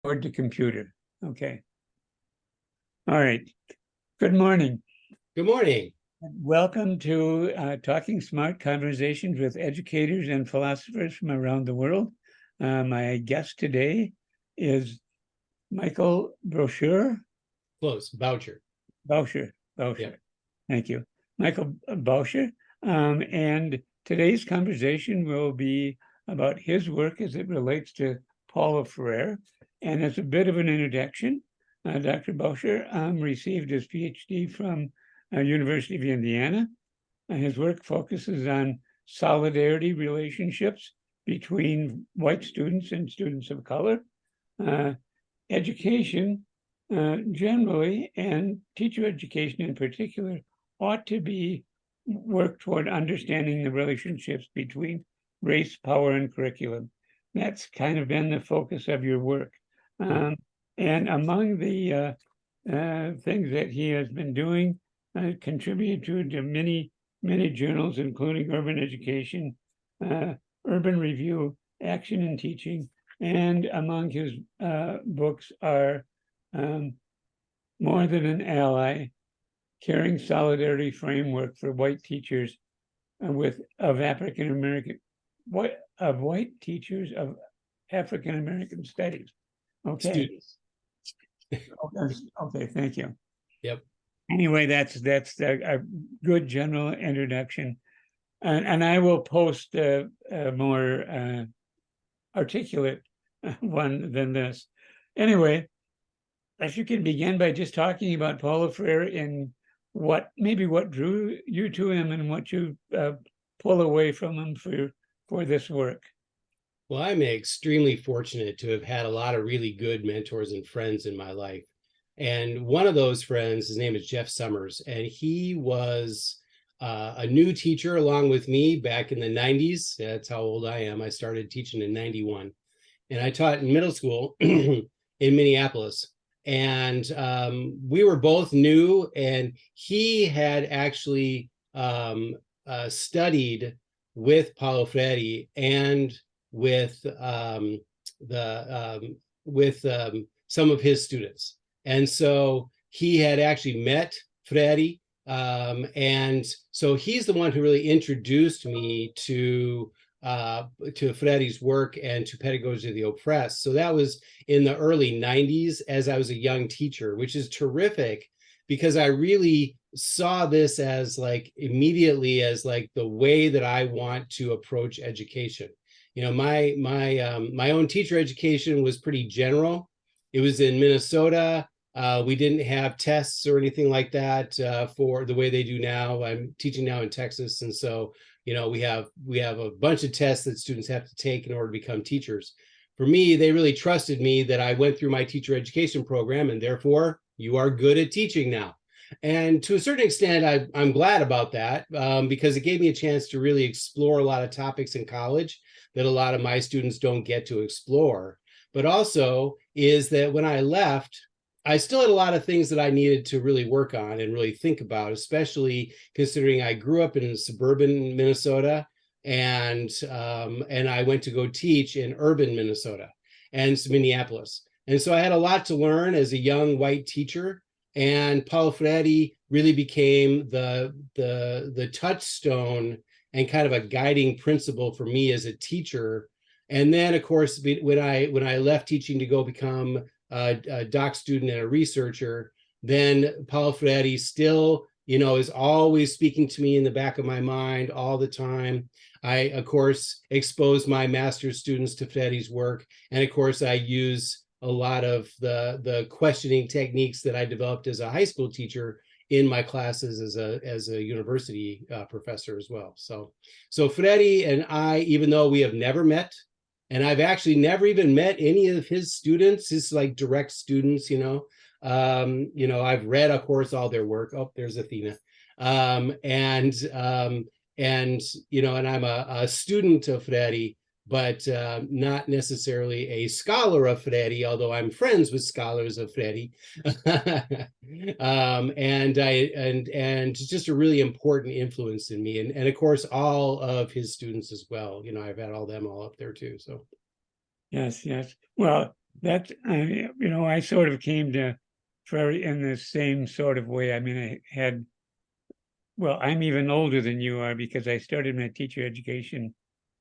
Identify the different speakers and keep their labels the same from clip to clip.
Speaker 1: toward the computer. Okay. All right. Good morning.
Speaker 2: Good morning.
Speaker 1: Welcome to Talking Smart Conversations with Educators and Philosophers from around the world. My guest today is Michael Boucher.
Speaker 2: Close. Boucher.
Speaker 1: Boucher.
Speaker 2: Yeah.
Speaker 1: Thank you. Michael Boucher. And today's conversation will be about his work as it relates to Paulo Freire. And as a bit of an introduction, Dr. Boucher received his Ph.D. from University of Indiana. His work focuses on solidarity relationships between white students and students of color, education generally, and teacher education in particular, ought to be work toward understanding the relationships between race, power, and curriculum. That's kind of been the focus of your work. And among the things that he has been doing, contributed to many journals, including Urban Education, Urban Review, Action in Teaching, and among his books are More Than an Ally, Caring Solidarity Framework for White Teachers of white teachers of African American Studies. Okay.
Speaker 2: Students.
Speaker 1: Okay, thank you.
Speaker 2: Yep.
Speaker 1: Anyway, that's a good general introduction, and I will post a more articulate one than this. Anyway, if you can begin by just talking about Paulo Freire and what drew you to him and what you pull away from him for this work.
Speaker 2: Well, I'm extremely fortunate to have had a lot of really good mentors and friends in my life. And one of those friends, his name is Jeff Summers, and he was a new teacher along with me back in the 90s. That's how old I am. I started teaching in 91. And I taught in middle school in Minneapolis. And we were both new, and he had actually studied with Paulo Freire and with some of his students. And so he had actually met Freire. And so he's the one who really introduced me to Freire's work and to Pedagogy of the Oppressed. So that was in the early 90s as I was a young teacher, which is terrific because I really saw this as immediately as the way that I want to approach education. You know, my own teacher education was pretty general. It was in Minnesota. We didn't have tests or anything like that for the way they do now. I'm teaching now in Texas, and so we have a bunch of tests that students have to take in order to become teachers. For me, they really trusted me that I went through my teacher education program, and therefore you are good at teaching now. And to a certain extent, I'm glad about that because it gave me a chance to really explore a lot of topics in college that a lot of my students don't get to explore. But also is that when I left, I still had a lot of things that I needed to really work on and really think about, especially considering I grew up in suburban Minnesota and I went to go teach in urban Minnesota and Minneapolis. And so I had a lot to learn as a young white teacher. And Paulo Freire really became the touchstone and kind of a guiding principle for me as a teacher. And then, of course, when I left teaching to go become a doc student and a researcher, then Paulo Freire still, is always speaking to me in the back of my mind all the time. I, of course, expose my master's students to Freire's work. And of course, I use a lot of the questioning techniques that I developed as a high school teacher in my classes as a university professor as well. So Freire and I, even though we have never met, and I've actually never even met any of his students, his direct students, I've read, of course, all their work. Oh, there's Athena. And I'm a student of Freire, but not necessarily a scholar of Freire, although I'm friends with scholars of Freire. And just a really important influence in me. And of course, all of his students as well. I've had all them all up there too. So.
Speaker 1: Yes. Well, That, I sort of came to Prairie in the same sort of way. I mean, I'm even older than you are because I started my teacher education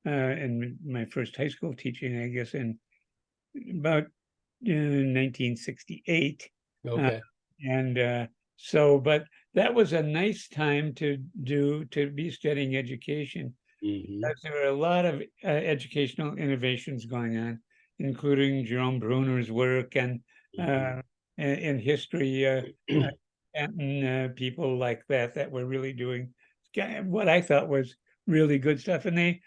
Speaker 1: and my first high school teaching, I guess, in about 1968.
Speaker 2: Okay.
Speaker 1: But that was a nice time to be studying education,
Speaker 2: Hmm.
Speaker 1: because there were a lot of educational innovations going on, including Jerome Bruner's work and
Speaker 2: Hmm.
Speaker 1: in history, and people like that were really doing what I thought was really good stuff. And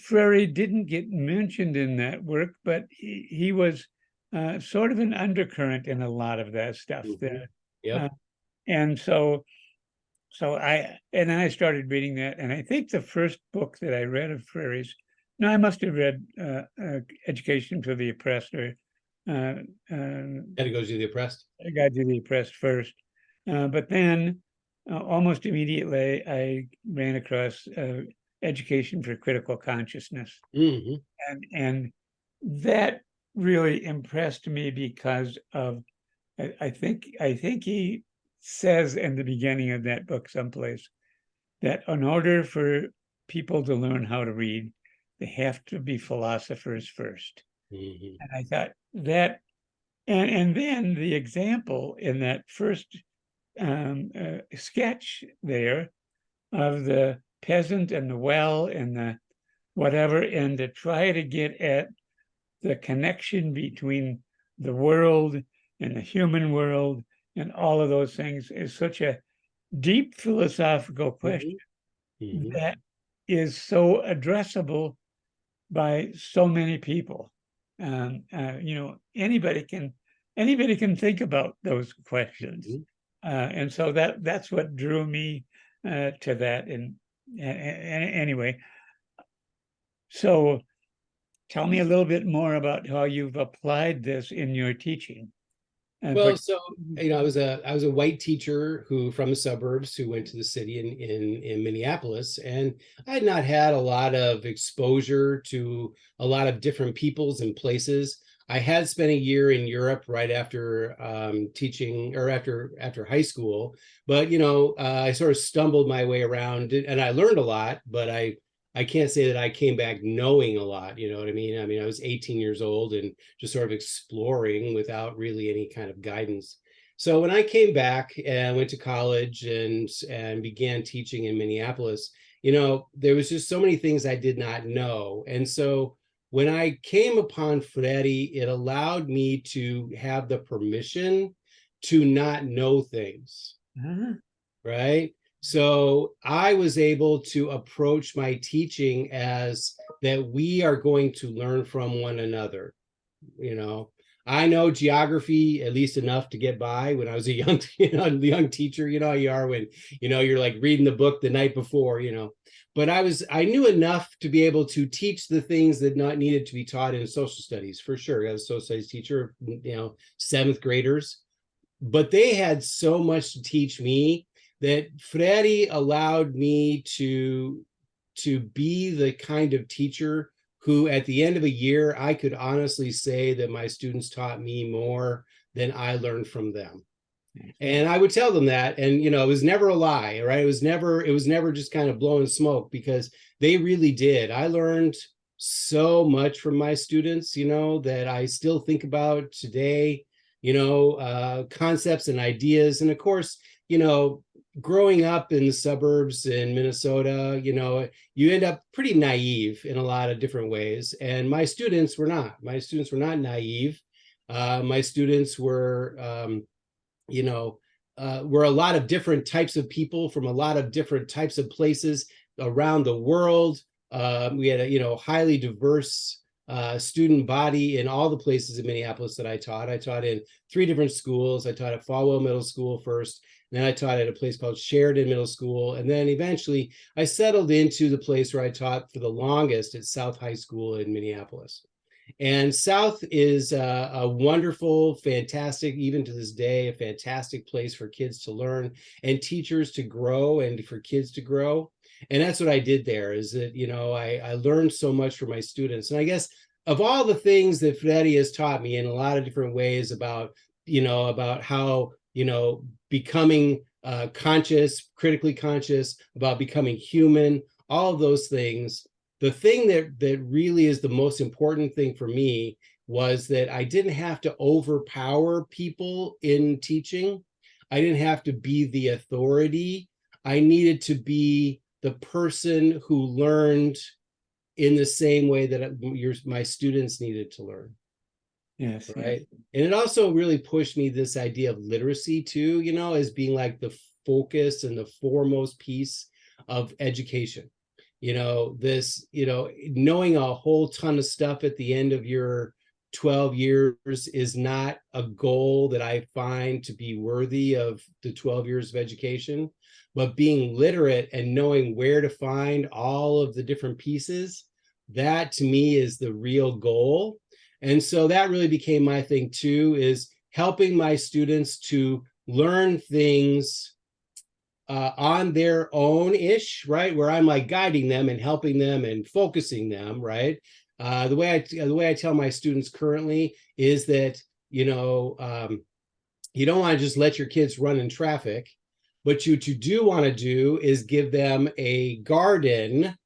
Speaker 1: Freire didn't get mentioned in that work, but he was sort of an undercurrent in a lot of that stuff
Speaker 2: Hmm.
Speaker 1: there.
Speaker 2: Yep.
Speaker 1: Uh, and then I started reading that, and I think the first book that I read of Freire's, no, I must have read Education for the Oppressed, or uh,
Speaker 2: Pedagogy of the Oppressed.
Speaker 1: Guide to the Oppressed first. But then almost immediately I ran across Education for Critical Consciousness.
Speaker 2: Hmm.
Speaker 1: And that really impressed me because of, I think he says in the beginning of that book someplace that in order for people to learn how to read, they have to be philosophers first.
Speaker 2: Hmm.
Speaker 1: And I thought that, and then the example in that first sketch there of the peasant and the well and the whatever, and to try to get at the connection between the world and the human world and all of those things is such a deep philosophical question
Speaker 2: Hmm.
Speaker 1: that is so addressable by so many people. Anybody can think about those questions,
Speaker 2: Hmm.
Speaker 1: and so that's what drew me to that. And anyway, so tell me a little bit more about how you've applied this in your teaching.
Speaker 2: Well, so I was a white teacher who from the suburbs who went to the city in Minneapolis, and I had not had a lot of exposure to a lot of different peoples and places. I had spent a year in Europe right after teaching, or after high school, but I sort of stumbled my way around, and I learned a lot, but I can't say that I came back knowing a lot. You know what I mean? I mean, I was 18 years old and just sort of exploring without really any kind of guidance. So when I came back and went to college and began teaching in Minneapolis, there was just so many things I did not know. And so when I came upon Freire, it allowed me to have the permission to not know things,
Speaker 1: Uh-huh.
Speaker 2: right? So I was able to approach my teaching as that we are going to learn from one another. You know, I know geography at least enough to get by when I was a young, young teacher. You know how you are when, you're like reading the book the night before, but I knew enough to be able to teach the things that not needed to be taught in social studies, for sure. I was a social studies teacher, seventh graders, but they had so much to teach me that Freire allowed me to be the kind of teacher who at the end of a year, I could honestly say that my students taught me more than I learned from them. And I would tell them that, and it was never a lie, right? It was never just kind of blowing smoke, because they really did. I learned so much from my students, that I still think about today, concepts and ideas. And of course, growing up in the suburbs in Minnesota, you end up pretty naive in a lot of different ways. And my students were not. My students were not naive. My students were a lot of different types of people from a lot of different types of places around the world. We had a highly diverse student body in all the places in Minneapolis that I taught. I taught in 3 different schools. I taught at Falwell Middle School first, and then I taught at a place called Sheridan Middle School, and then eventually I settled into the place where I taught for the longest at South High School in Minneapolis. And South is a wonderful, fantastic, even to this day, a fantastic place for kids to learn and teachers to grow and for kids to grow. And that's what I did there, is that, I learned so much from my students. And I guess of all the things that Freddie has taught me in a lot of different ways about, about how, becoming conscious, critically conscious, about becoming human, all of those things, the thing that really is the most important thing for me was that I didn't have to overpower people in teaching. I didn't have to be the authority. I needed to be the person who learned in the same way that my students needed to learn.
Speaker 1: Yes.
Speaker 2: Right.
Speaker 1: Yes.
Speaker 2: And it also really pushed me this idea of literacy too, as being like the focus and the foremost piece of education. Knowing a whole ton of stuff at the end of your 12 years is not a goal that I find to be worthy of the 12 years of education, but being literate and knowing where to find all of the different pieces, that to me is the real goal. And so that really became my thing too, is helping my students to learn things on their own-ish, right? Where I'm like guiding them and helping them and focusing them, right? The way I tell my students currently is that, you don't want to just let your kids run in traffic. What you do want to do is give them a garden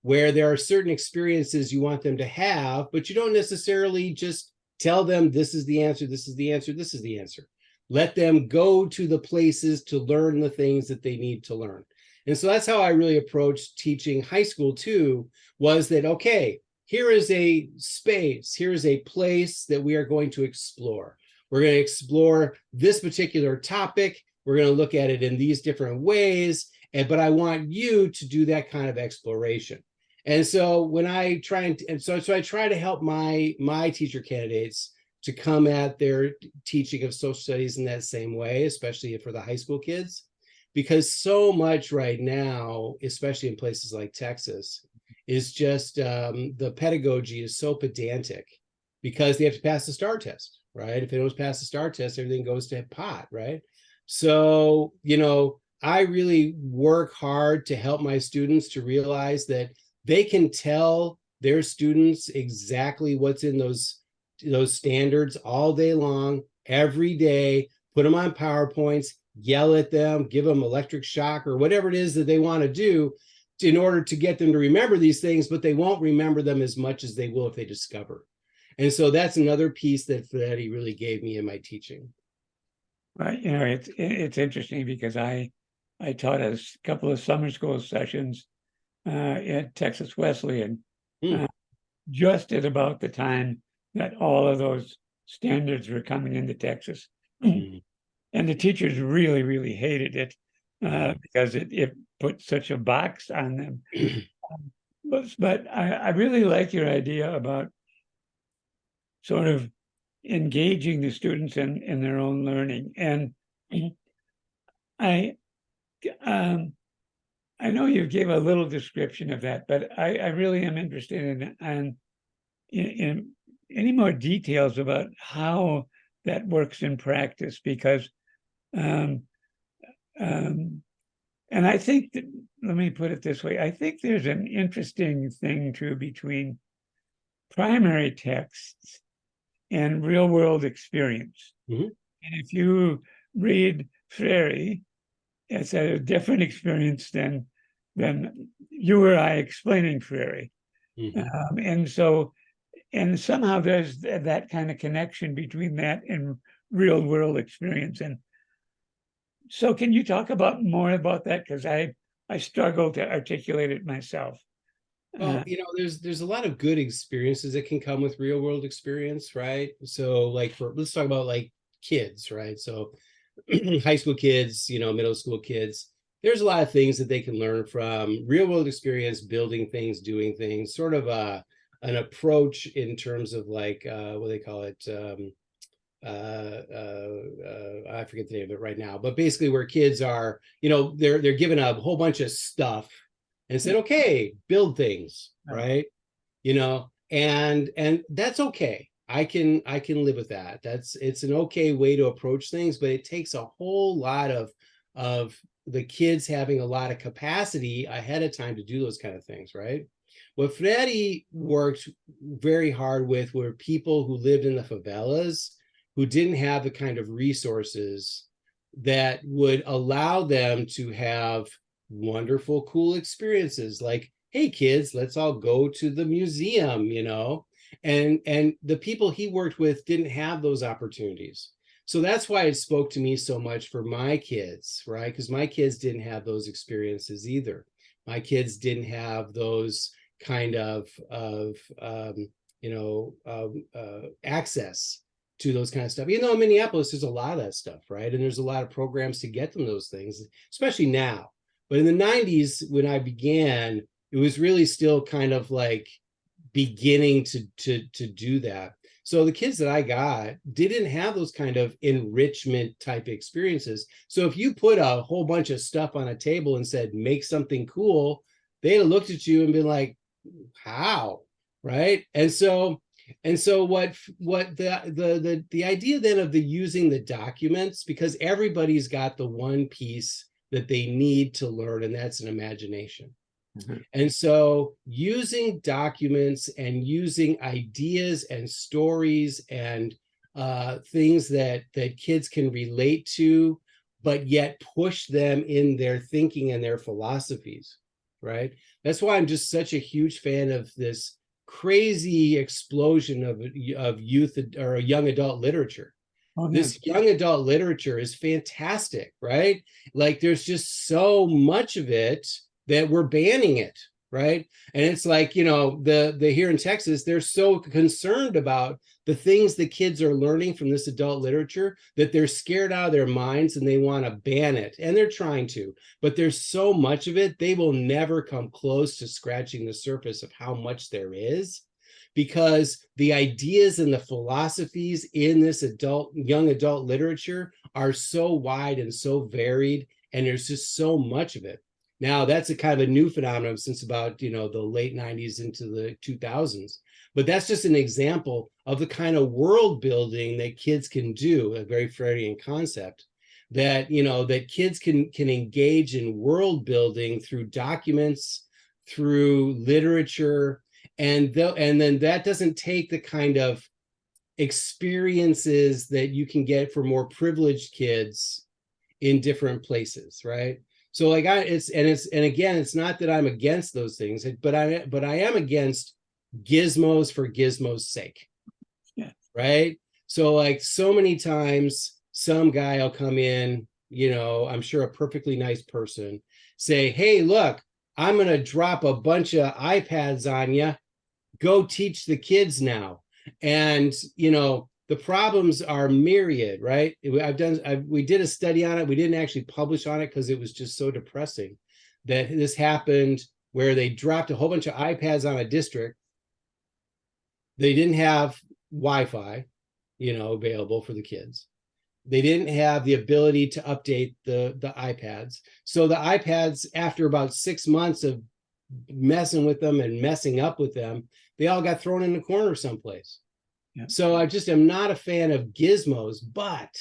Speaker 2: where there are certain experiences you want them to have, but you don't necessarily just tell them this is the answer, this is the answer, this is the answer. Let them go to the places to learn the things that they need to learn. And so that's how I really approached teaching high school too, was that, okay, here is a space, here is a place that we are going to explore. We're going to explore this particular topic. We're going to look at it in these different ways, but I want you to do that kind of exploration. And so when I try I try to help my teacher candidates to come at their teaching of social studies in that same way, especially for the high school kids, because so much right now, especially in places like Texas, is just the pedagogy is so pedantic because they have to pass the STAR test, right? If they don't pass the STAR test, everything goes to pot, right? So, I really work hard to help my students to realize that they can tell their students exactly what's in those standards all day long, every day, put them on PowerPoints, yell at them, give them electric shock or whatever it is that they want to do in order to get them to remember these things, but they won't remember them as much as they will if they discover. And so that's another piece that he really gave me in my teaching.
Speaker 1: Right. It's interesting because I taught a couple of summer school sessions at Texas Wesleyan, just at about the time that all of those standards were coming into Texas. And the teachers really, really hated it because it put such a box on them. But I really like your idea about sort of engaging the students in their own learning. And I know you gave a little description of that, but I really am interested in any more details about how that works in practice, because and I think that, let me put it this way, I think there's an interesting thing too between primary texts and real world experience. And if you read Freire, it's a different experience than you or I explaining Freire. And somehow there's that kind of connection between that and real world experience. And so can you talk more about that? Because I struggle to articulate it myself.
Speaker 2: Well, there's a lot of good experiences that can come with real world experience, right? So let's talk about like kids, right? So high school kids, middle school kids, there's a lot of things that they can learn from real world experience, building things, doing things, sort of an approach in terms of like what they call it. I forget the name of it right now, but basically where kids are, they're given a whole bunch of stuff and said, okay, build things, right? And that's okay. I can live with that. It's an okay way to approach things, but it takes a whole lot of the kids having a lot of capacity ahead of time to do those kind of things, right? What Freire worked very hard with were people who lived in the favelas, who didn't have the kind of resources that would allow them to have wonderful, cool experiences like, hey, kids, let's all go to the museum, you know? And the people he worked with didn't have those opportunities. So that's why it spoke to me so much for my kids, right? Because my kids didn't have those experiences either. My kids didn't have those kind of access to those kind of stuff. You know, in Minneapolis, there's a lot of that stuff, right? And there's a lot of programs to get them those things, especially now. But in the 90s, when I began, it was really still kind of like beginning to do that. So the kids that I got didn't have those kind of enrichment type experiences. So if you put a whole bunch of stuff on a table and said, make something cool, they'd have looked at you and been like, how? Right. And so what the idea then of the using the documents, because everybody's got the one piece that they need to learn, and that's an imagination. Mm-hmm. And so using documents and using ideas and stories and things that kids can relate to, but yet push them in their thinking and their philosophies, right? That's why I'm just such a huge fan of this crazy explosion of youth or young adult literature. Oh, this young adult literature is fantastic, right? Like there's just so much of it that we're banning it, right? And it's like, you know, the here in Texas, they're so concerned about the things the kids are learning from this adult literature that they're scared out of their minds and they want to ban it. And they're trying to, but there's so much of it, they will never come close to scratching the surface of how much there is, because the ideas and the philosophies in this young adult literature are so wide and so varied, and there's just so much of it. Now, that's a kind of a new phenomenon since about, you know, the late 90s into the 2000s. But that's just an example of the kind of world building that kids can do, a very Freudian concept, that, you know, that kids can engage in world building through documents, through literature, and then that doesn't take the kind of experiences that you can get for more privileged kids in different places, right? So like it's not that I'm against those things, but I am against gizmos for gizmos' sake. Yeah. Right. So like so many times some guy will come in, you know, I'm sure a perfectly nice person, say, hey, look, I'm gonna drop a bunch of iPads on you. Go teach the kids now. And you know, the problems are myriad, right? We did a study on it. We didn't actually publish on it because it was just so depressing that this happened, where they dropped a whole bunch of iPads on a district. They didn't have Wi-Fi, you know, available for the kids. They didn't have the ability to update the iPads. So the iPads, after about 6 months of messing with them and messing up with them, they all got thrown in the corner someplace. Yeah. So I just am not a fan of gizmos, but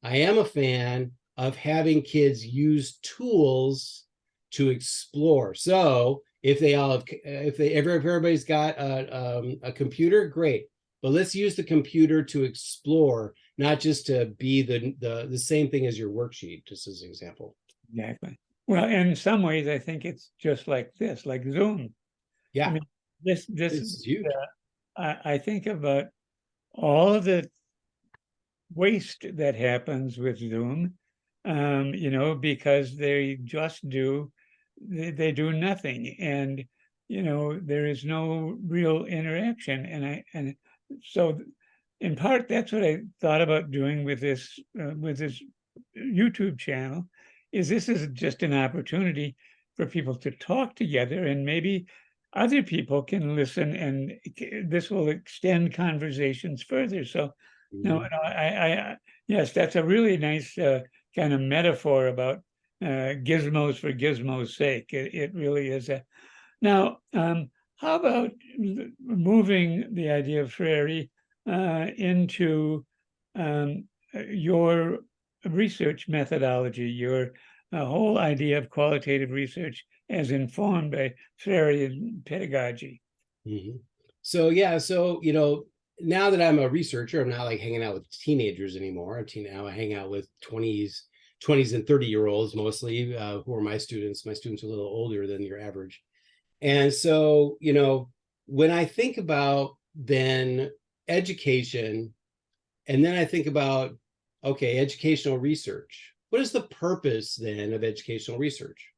Speaker 2: I am a fan of having kids use tools to explore. So if everybody's got a computer, great. But let's use the computer to explore, not just to be the same thing as your worksheet, just as an example.
Speaker 1: Exactly. Well, in some ways, I think it's just like this, like Zoom.
Speaker 2: Yeah.
Speaker 1: I mean, this is huge. I think about all of the waste that happens with Zoom, you know, because they just do nothing, and you know, there is no real interaction, and so in part that's what I thought about doing with this YouTube channel. This is just an opportunity for people to talk together, and maybe other people can listen, and this will extend conversations further. So, no, yes, that's a really nice kind of metaphor about gizmos for gizmos' sake. It really is. Now, how about moving the idea of Freire into your research methodology, your whole idea of qualitative research as informed by Freirean pedagogy?
Speaker 2: Mhm. So yeah, so now that I'm a researcher, I'm not like hanging out with teenagers anymore. Now I hang out with 20s and 30-year-olds mostly, who are my students. My students are a little older than your average. And so, when I think about then education, and then I think about, okay, educational research. What is the purpose then of educational research?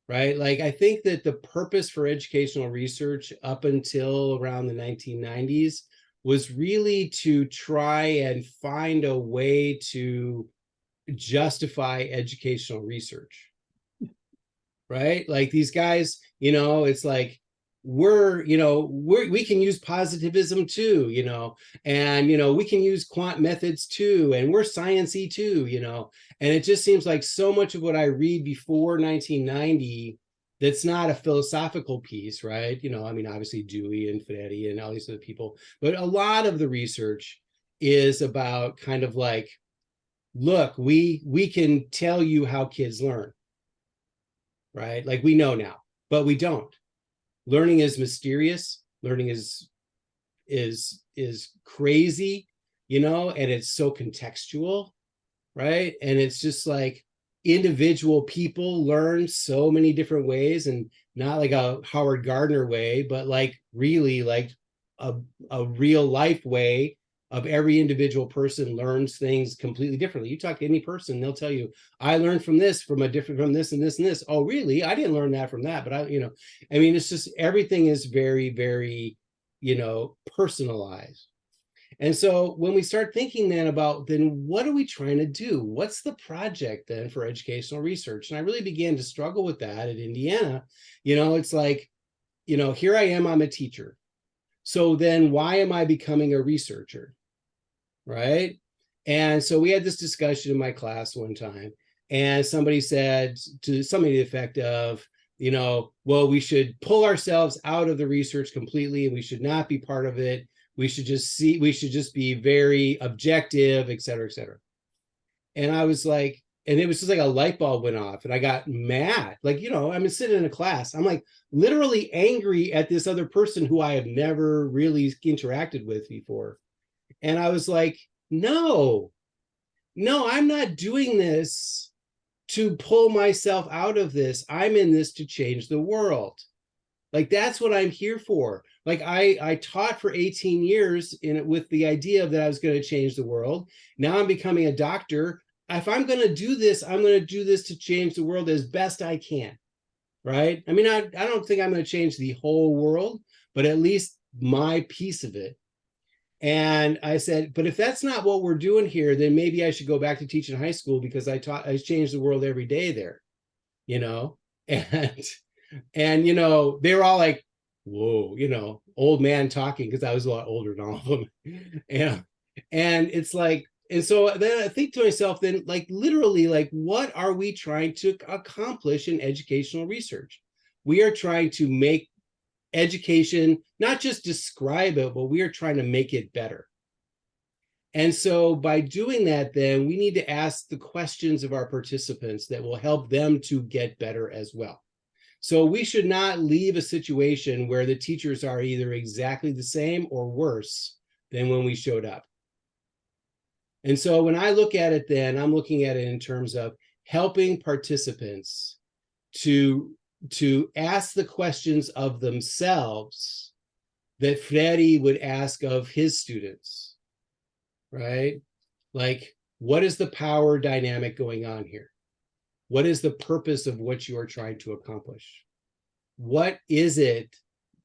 Speaker 2: Right? Like, I think that the purpose for educational research up until around the 1990s was really to try and find a way to justify educational research, right? Like these guys, it's like we can use positivism too, and we can use quant methods too, and we're sciencey too, and it just seems like so much of what I read before 1990 that's not a philosophical piece, right? I mean, obviously Dewey and Freire and all these other people, but a lot of the research is about kind of like, look, we can tell you how kids learn, right? Like we know now, but we don't. Learning is mysterious. Learning is crazy, and it's so contextual, right? And it's just like individual people learn so many different ways, and not like a Howard Gardner way, but like really like a real life way of every individual person learns things completely differently. You talk to any person, they'll tell you, I learned from this, from this and this and this. Oh, really? I didn't learn that from that, but I mean, it's just everything is very, very, personalized. And so when we start thinking then about, then what are we trying to do? What's the project then for educational research? And I really began to struggle with that at Indiana. It's like, here I am, I'm a teacher. So then why am I becoming a researcher? Right. And so we had this discussion in my class one time, and somebody said to somebody to the effect of, well, we should pull ourselves out of the research completely, and we should not be part of it. We should just be very objective, et cetera, et cetera. And I was like, and it was just like a light bulb went off, and I got mad. Like, I'm sitting in a class. I'm like literally angry at this other person who I have never really interacted with before. And I was like, no, I'm not doing this to pull myself out of this. I'm in this to change the world. Like, that's what I'm here for. Like, I taught for 18 years with the idea that I was going to change the world. Now I'm becoming a doctor. If I'm going to do this, I'm going to do this to change the world as best I can. Right. I mean, I don't think I'm going to change the whole world, but at least my piece of it. And I said, but if that's not what we're doing here, then maybe I should go back to teaching high school, because I changed the world every day there, and they were all like, whoa, old man talking, because I was a lot older than all of them. And it's like, and so then I think to myself, then, like, literally, like, what are we trying to accomplish in educational research? We are trying to make education, not just describe it, but we are trying to make it better. And so by doing that, then we need to ask the questions of our participants that will help them to get better as well. So we should not leave a situation where the teachers are either exactly the same or worse than when we showed up. And so when I look at it, then I'm looking at it in terms of helping participants to ask the questions of themselves that Freire would ask of his students, right? Like, what is the power dynamic going on here? What is the purpose of what you are trying to accomplish? What is it?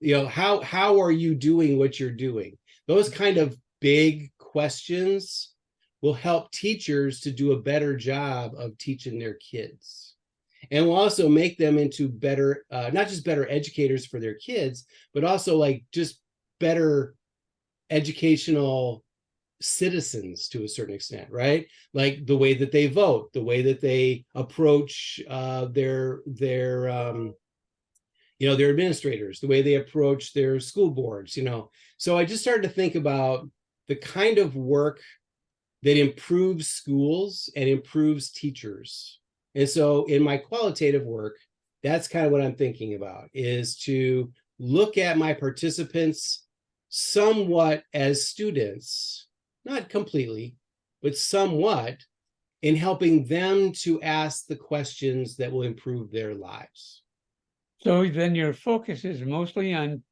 Speaker 2: How are you doing what you're doing? Those kind of big questions will help teachers to do a better job of teaching their kids, and will also make them into better, not just better educators for their kids, but also like just better educational citizens to a certain extent, right? Like the way that they vote, the way that they approach their administrators, the way they approach their school boards. So I just started to think about the kind of work that improves schools and improves teachers. And so in my qualitative work, that's kind of what I'm thinking about, is to look at my participants somewhat as students, not completely, but somewhat, in helping them to ask the questions that will improve their lives.
Speaker 1: So then your focus is mostly on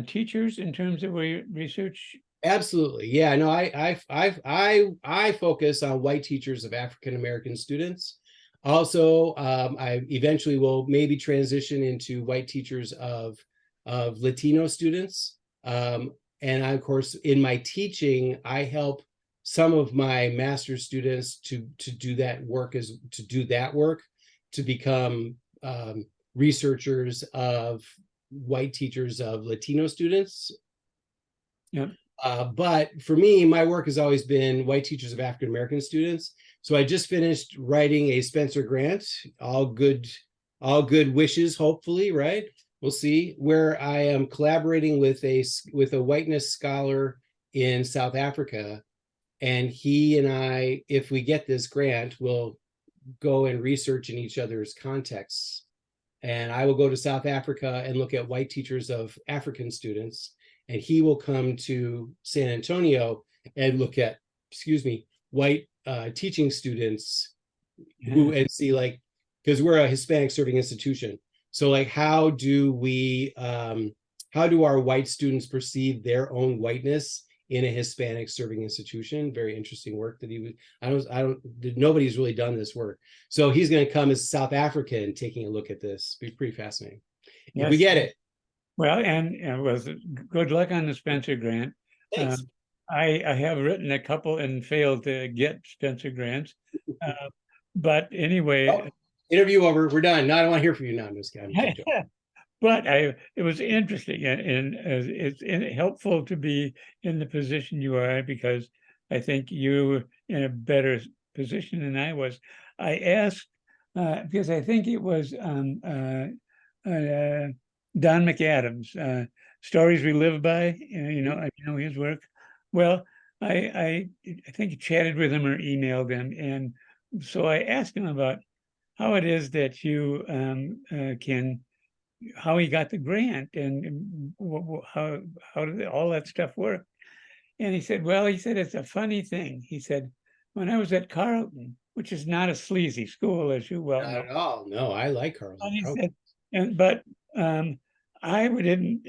Speaker 1: teachers in terms of research.
Speaker 2: Absolutely, yeah. No, I focus on white teachers of African American students. Also, I eventually will maybe transition into white teachers of Latino students. And I, of course, in my teaching, I help some of my master's students to do that work to become researchers of white teachers of Latino students.
Speaker 1: Yep.
Speaker 2: But for me, my work has always been white teachers of African American students. So I just finished writing a Spencer grant, all good wishes, hopefully, right? We'll see, where I am collaborating with a whiteness scholar in South Africa. And he and I, if we get this grant, will go and research in each other's contexts. And I will go to South Africa and look at white teachers of African students, and he will come to San Antonio and look at, white teaching students who, and see, like, because we're a Hispanic serving institution. So like, how do our white students perceive their own whiteness in a Hispanic serving institution? Very interesting work that nobody's really done this work. So he's going to come as South African, taking a look at this. Be pretty fascinating. Yes. If we get it.
Speaker 1: Well, and it was good luck on the Spencer grant.
Speaker 2: Thanks.
Speaker 1: I have written a couple and failed to get Spencer grants. But anyway.
Speaker 2: Interview over. We're done. No, I don't want to hear from you now. I'm just kidding.
Speaker 1: But it was interesting, and it's helpful to be in the position you are, because I think you're in a better position than I was. I asked, because I think it was Don McAdams, Stories We Live By, I know his work. Well, I think I chatted with him or emailed him, and so I asked him about how it is that you how he got the grant and how did all that stuff work. And he said, it's a funny thing. He said, when I was at Carleton, which is not a sleazy school, as you well know.
Speaker 2: Not at all. No, I like Carleton.
Speaker 1: And he said, but I didn't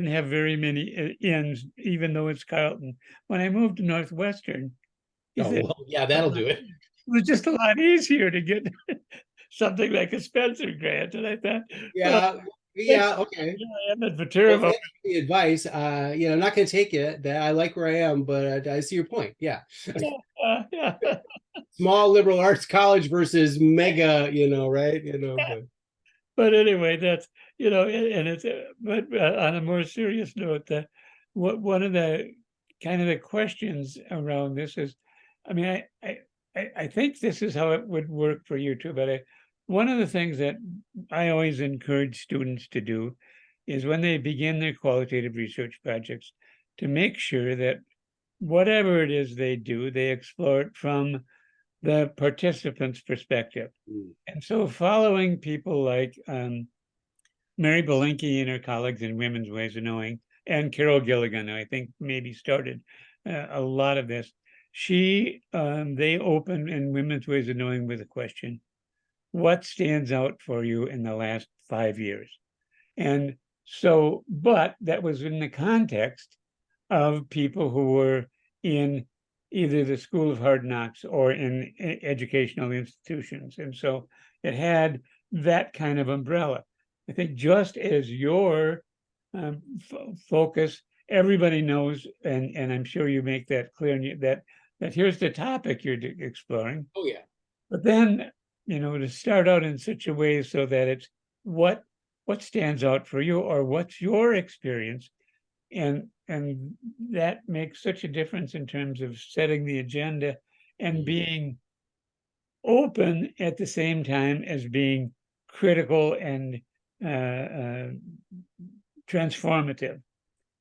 Speaker 1: have very many ins, even though it's Carleton. When I moved to Northwestern, he said,
Speaker 2: well, yeah, that'll do it.
Speaker 1: It was just a lot easier to get something like a Spencer grant. And I thought,
Speaker 2: okay.
Speaker 1: Material.
Speaker 2: The advice, I'm not going to take it. That I like where I am, but I see your point. Yeah. Small liberal arts college versus mega, right?
Speaker 1: But anyway, that's and it's but on a more serious note, that one of the kind of the questions around this is, I think this is how it would work for you too, but one of the things that I always encourage students to do is when they begin their qualitative research projects, to make sure that whatever it is they do, they explore it from the participant's perspective. And so following people like Mary Belinkie and her colleagues in Women's Ways of Knowing, and Carol Gilligan, who I think maybe started a lot of this, they open in Women's Ways of Knowing with a question: what stands out for you in the last 5 years? And so, but that was in the context of people who were in either the School of Hard Knocks or in educational institutions. And so it had that kind of umbrella. I think just as your focus, everybody knows, and I'm sure you make that clear, that here's the topic you're exploring.
Speaker 2: Oh, yeah.
Speaker 1: But then, to start out in such a way so that it's what stands out for you, or what's your experience, and that makes such a difference in terms of setting the agenda and being open at the same time as being critical and transformative.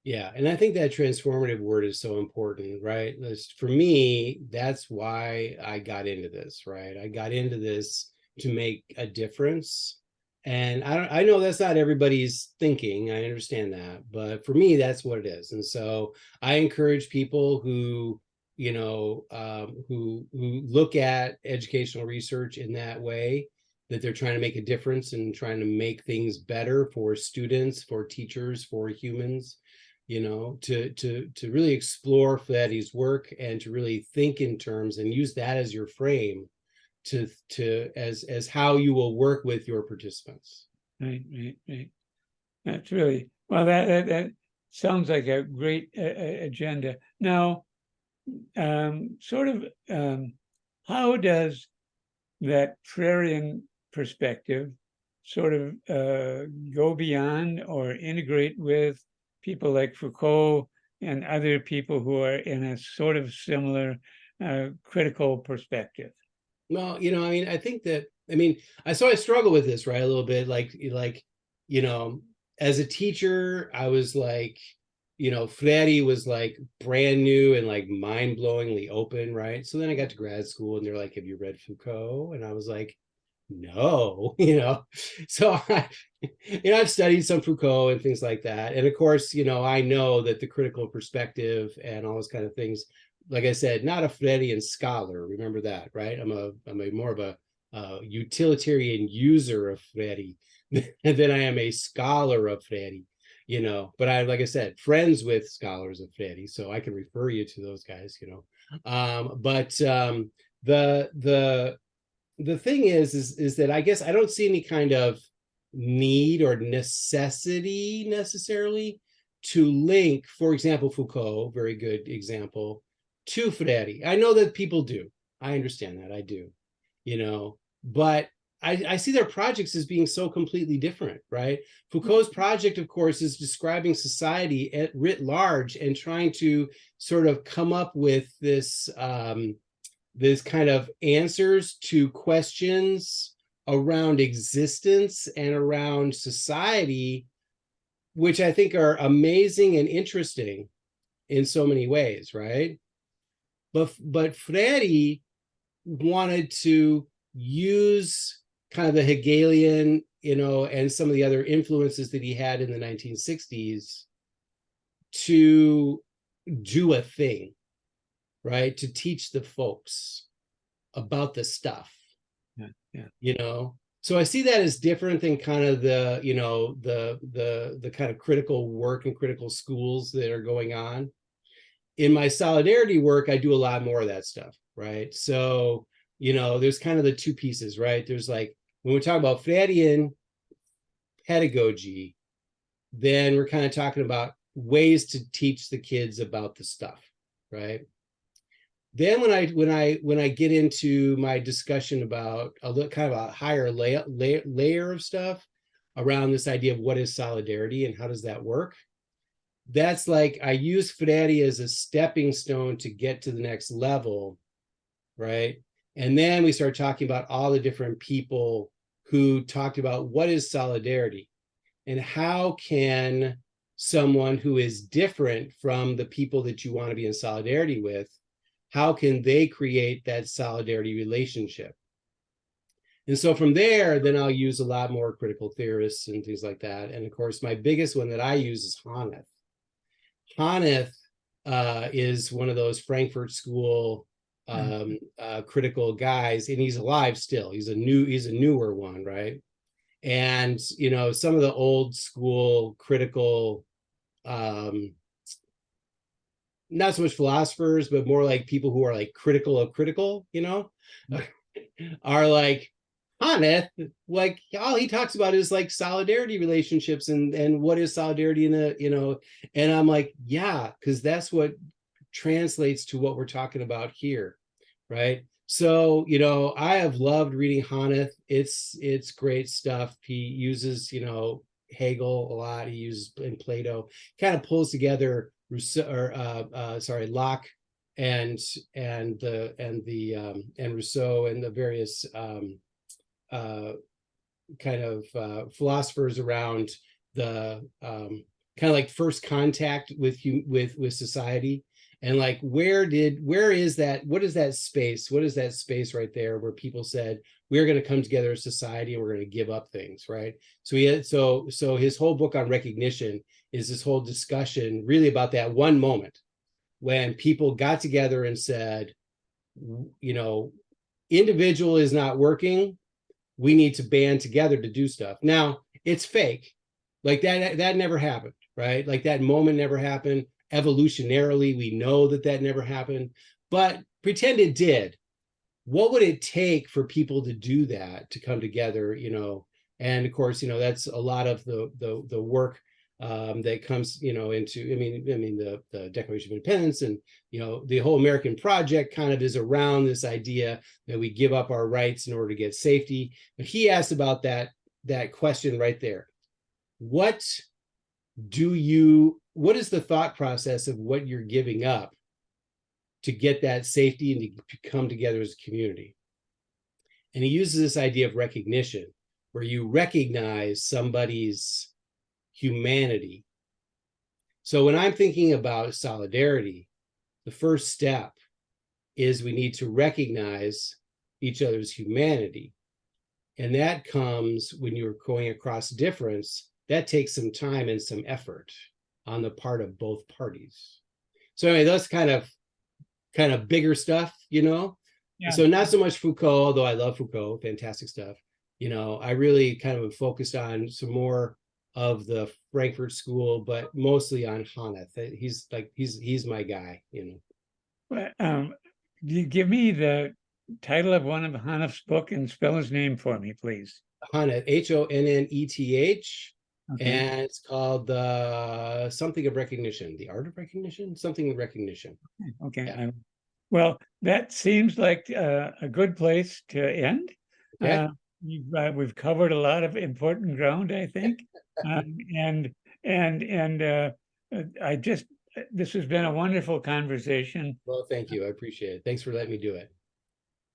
Speaker 2: Yeah, and I think that transformative word is so important, right? For me, that's why I got into this, right? I got into this to make a difference. And I know that's not everybody's thinking. I understand that, but for me, that's what it is. And so I encourage people who, who look at educational research in that way, that they're trying to make a difference and trying to make things better for students, for teachers, for humans, to really explore Freddy's work and to really think in terms and use that as your frame as how you will work with your participants.
Speaker 1: Right. That's really, well, that sounds like a great agenda. Now, how does that Freudian perspective sort of go beyond or integrate with people like Foucault and other people who are in a sort of similar critical perspective?
Speaker 2: Well, I think that, I struggle with this, right? A little bit, as a teacher, I was like, Freire was like brand new and like mind-blowingly open, right? So then I got to grad school and they're like, have you read Foucault? And I was like, no, so I've studied some Foucault and things like that. And of course, I know that the critical perspective and all those kind of things, like I said, not a Freudian scholar. Remember that, right? I'm a more of a utilitarian user of Freire than I am a scholar of Freire, But like I said, friends with scholars of Freire, so I can refer you to those guys, the thing is that I guess I don't see any kind of need or necessity necessarily to link, for example, Foucault, very good example, to Freire. I know that people do. I understand that. I do, but I see their projects as being so completely different, right? Foucault's project, of course, is describing society at writ large and trying to sort of come up with this kind of answers to questions around existence and around society, which I think are amazing and interesting in so many ways, right? But Freire wanted to use kind of the Hegelian, and some of the other influences that he had in the 1960s to do a thing, right? To teach the folks about the stuff.
Speaker 1: Yeah.
Speaker 2: So I see that as different than kind of the, the kind of critical work and critical schools that are going on. In my solidarity work, I do a lot more of that stuff, right? So, there's kind of the two pieces, right? There's like, when we talk about Freirean pedagogy, then we're kind of talking about ways to teach the kids about the stuff, right? Then when I get into my discussion about kind of a higher layer of stuff around this idea of what is solidarity and how does that work, that's like I use Freire as a stepping stone to get to the next level, right? And then we start talking about all the different people who talked about what is solidarity and how can someone who is different from the people that you want to be in solidarity with, how can they create that solidarity relationship? And so from there, then I'll use a lot more critical theorists and things like that. And of course, my biggest one that I use is Honneth. Honneth is one of those Frankfurt School critical guys, and he's alive still. He's a newer one, right? And some of the old school critical, not so much philosophers, but more like people who are like critical of critical, are like, Honneth, like all he talks about is like solidarity relationships and what is solidarity in a, and I'm like, yeah, because that's what translates to what we're talking about here, right? So, I have loved reading Honneth. It's great stuff. He uses, Hegel a lot. He uses in Plato, kind of pulls together Locke and Rousseau and the various kind of philosophers around the kind of like first contact with society, And like, where is that? What is that space? What is that space right there where people said, we're going to come together as society and we're going to give up things, right? So so his whole book on recognition is this whole discussion really about that one moment when people got together and said, you know, individual is not working. We need to band together to do stuff. Now, it's fake. Like that never happened, right? Like that moment never happened. Evolutionarily, we know that never happened, but pretend it did. What would it take for people to do that, to come together, you know? And of course, you know, that's a lot of the work that comes, you know, into, I mean, the Declaration of Independence and, you know, the whole American project kind of is around this idea that we give up our rights in order to get safety. But he asked about that question right there. What is the thought process of what you're giving up to get that safety and to come together as a community? And he uses this idea of recognition, where you recognize somebody's humanity. So when I'm thinking about solidarity, the first step is we need to recognize each other's humanity. And that comes when you're going across difference. That takes some time and some effort on the part of both parties. So anyway, that's kind of bigger stuff, you know?
Speaker 1: Yeah.
Speaker 2: So not so much Foucault, although I love Foucault, fantastic stuff. You know, I really kind of focused on some more of the Frankfurt School, but mostly on Hanneth. He's my guy, you know.
Speaker 1: But, you give me the title of one of Hanif's book and spell his name for me, please.
Speaker 2: Hanneth, Honneth,
Speaker 1: Okay.
Speaker 2: and it's called the something of recognition, the art of recognition, something of recognition.
Speaker 1: Okay.
Speaker 2: Yeah.
Speaker 1: Well, that seems like a good place to end.
Speaker 2: Okay.
Speaker 1: We've covered a lot of important ground, I think, and this has been a wonderful conversation.
Speaker 2: Well, thank you. I appreciate it. Thanks for letting me do it.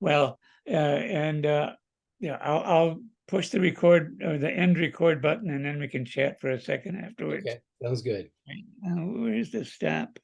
Speaker 1: Well, yeah, I'll push the record or the end record button, and then we can chat for a second afterwards.
Speaker 2: Okay, sounds good.
Speaker 1: Where's the stop?